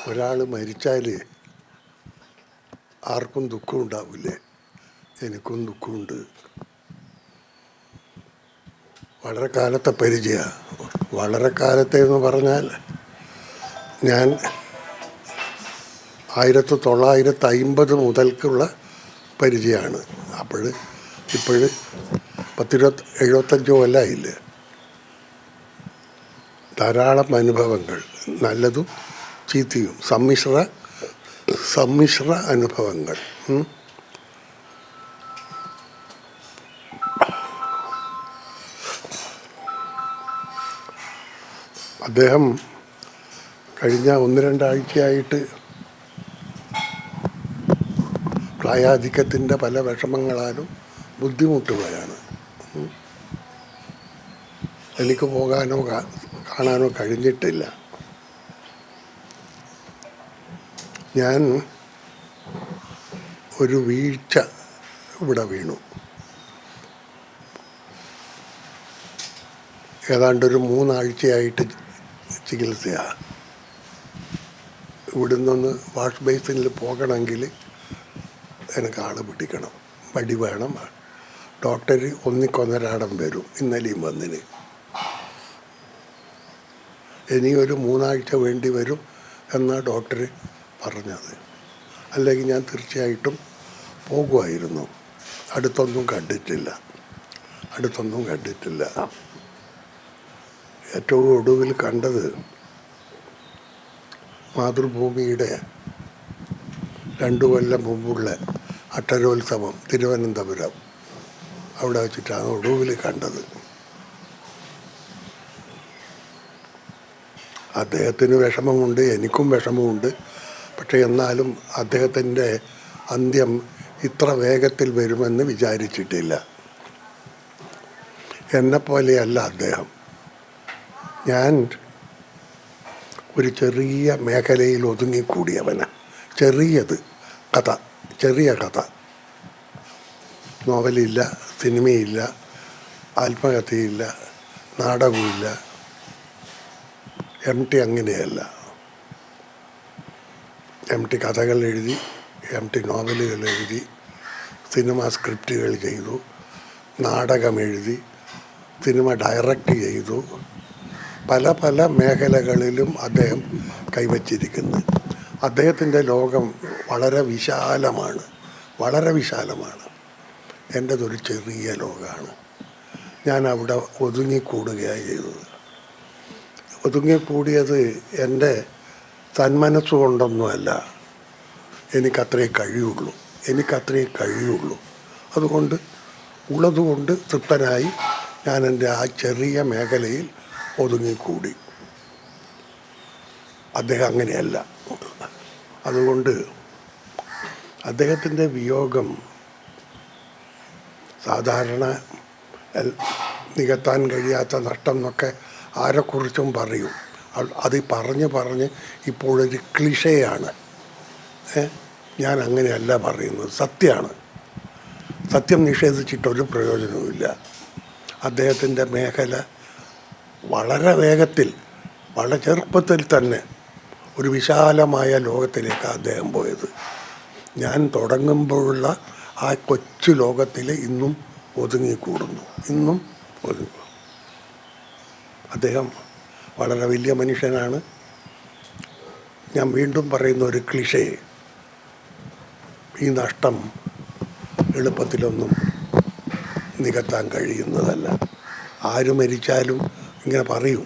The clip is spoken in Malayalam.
ഒരാൾ മരിച്ചാൽ ആർക്കും ദുഃഖം ഉണ്ടാവില്ലേ? എനിക്കും ദുഃഖമുണ്ട്. വളരെ കാലത്തെ പരിചയമാണ്. വളരെ കാലത്തെ എന്ന് പറഞ്ഞാൽ ഞാൻ 1950 മുതൽക്കുള്ള പരിചയമാണ്. ഇപ്പോൾ 75 കൊല്ലമായില്ലേ. ധാരാളം അനുഭവങ്ങൾ, നല്ലതും ചീത്തയും, സമ്മിശ്ര അനുഭവങ്ങൾ. അദ്ദേഹം കഴിഞ്ഞ 1-2 ആഴ്ചയായിട്ട് പ്രായാധിക്യത്തിൻ്റെ പല വിഷമങ്ങളാലും ബുദ്ധിമുട്ടുകയാണ്. എനിക്ക് പോകാനോ കാണാനോ കഴിഞ്ഞിട്ടില്ല. ഞാൻ ഒരു വീഴ്ച ഇവിടെ വീണു. ഏതാണ്ടൊരു 3 ആഴ്ചയായിട്ട് ചികിത്സയാണ്. ഇവിടെ നിന്ന് വാഷ് ബേസിനിൽ പോകണമെങ്കിൽ എനിക്ക് ആൾ പിടിക്കണം, വടി വേണം. ഡോക്ടർ ഒന്നിക്കൊന്നരാടം വരും. ഇന്നലെയും വന്നിന്. ഇനിയൊരു 3 ആഴ്ച വേണ്ടി വരും എന്നാണ് ഡോക്ടർ പറഞ്ഞത്. അല്ലെങ്കിൽ ഞാൻ തീർച്ചയായിട്ടും പോകുമായിരുന്നു. അടുത്തൊന്നും കണ്ടിട്ടില്ല. ഏറ്റവും ഒടുവിൽ കണ്ടത് മാതൃഭൂമിയുടെ 2 കൊല്ലം മുമ്പുള്ള അക്ഷരോത്സവം തിരുവനന്തപുരം, അവിടെ വെച്ചിട്ടാണ് ഒടുവിൽ കണ്ടത്. അദ്ദേഹത്തിന് വിഷമമുണ്ട്, എനിക്കും വിഷമമുണ്ട്. പക്ഷെ എന്നാലും അദ്ദേഹത്തിൻ്റെ അന്ത്യം ഇത്ര വേഗത്തിൽ വരുമെന്ന് വിചാരിച്ചിട്ടില്ല. എന്നെപ്പോലെയല്ല അദ്ദേഹം. ഞാൻ ഒരു ചെറിയ മേഖലയിൽ ഒതുങ്ങിക്കൂടിയവനാണ്. ചെറിയ കഥ. നോവലില്ല, സിനിമയില്ല, ആത്മകഥയില്ല, നാടകമില്ല. MT അങ്ങനെയല്ല. MT കഥകൾ എഴുതി, MT നോവലുകൾ എഴുതി, സിനിമ സ്ക്രിപ്റ്റുകൾ ചെയ്തു, നാടകം എഴുതി, സിനിമ ഡയറക്റ്റ് ചെയ്തു. പല മേഖലകളിലും അദ്ദേഹം കൈവച്ചിരിക്കുന്നു. അദ്ദേഹത്തിൻ്റെ ലോകം വളരെ വിശാലമാണ്. എൻ്റെതൊരു ചെറിയ ലോകമാണ്. ഞാൻ അവിടെ ഒതുങ്ങിക്കൂടുകയാണ് ചെയ്തത്. ഒതുങ്ങിക്കൂടിയത് എൻ്റെ തന്മനസ്സുകൊണ്ടൊന്നുമല്ല. എനിക്കത്രേ കഴിയുള്ളൂ. അതുകൊണ്ട് ഉള്ളതുകൊണ്ട് തൃപ്തനായി ഞാൻ എൻ്റെ ആ ചെറിയ മേഖലയിൽ ഒതുങ്ങിക്കൂടി. അദ്ദേഹം അങ്ങനെയല്ല. അതുകൊണ്ട് അദ്ദേഹത്തിൻ്റെ വിയോഗം സാധാരണ നികത്താൻ കഴിയാത്ത നഷ്ടം എന്നൊക്കെ ആരെക്കുറിച്ചും പറയും. അത് പറഞ്ഞ് ഇപ്പോഴൊരു ക്ലിഷയാണ്. ഞാൻ അങ്ങനെയല്ല പറയുന്നത്, സത്യമാണ്. സത്യം നിഷേധിച്ചിട്ടൊരു പ്രയോജനവുമില്ല. അദ്ദേഹത്തിൻ്റെ മേഖല വളരെ വേഗത്തിൽ, വളരെ ചെറുപ്പത്തിൽ തന്നെ ഒരു വിശാലമായ ലോകത്തിലേക്ക് അദ്ദേഹം പോയത്. ഞാൻ തുടങ്ങുമ്പോഴുള്ള ആ കൊച്ചു ലോകത്തിൽ ഇന്നും ഒതുങ്ങിക്കൂടുന്നു. അദ്ദേഹം വളരെ വലിയ മനുഷ്യനാണ്. ഞാൻ വീണ്ടും പറയുന്ന ഒരു ക്ലിഷേ, ഈ നഷ്ടം എളുപ്പത്തിലൊന്നും നികത്താൻ കഴിയുന്നതല്ല. ആര് മരിച്ചാലും ഇങ്ങനെ പറയും.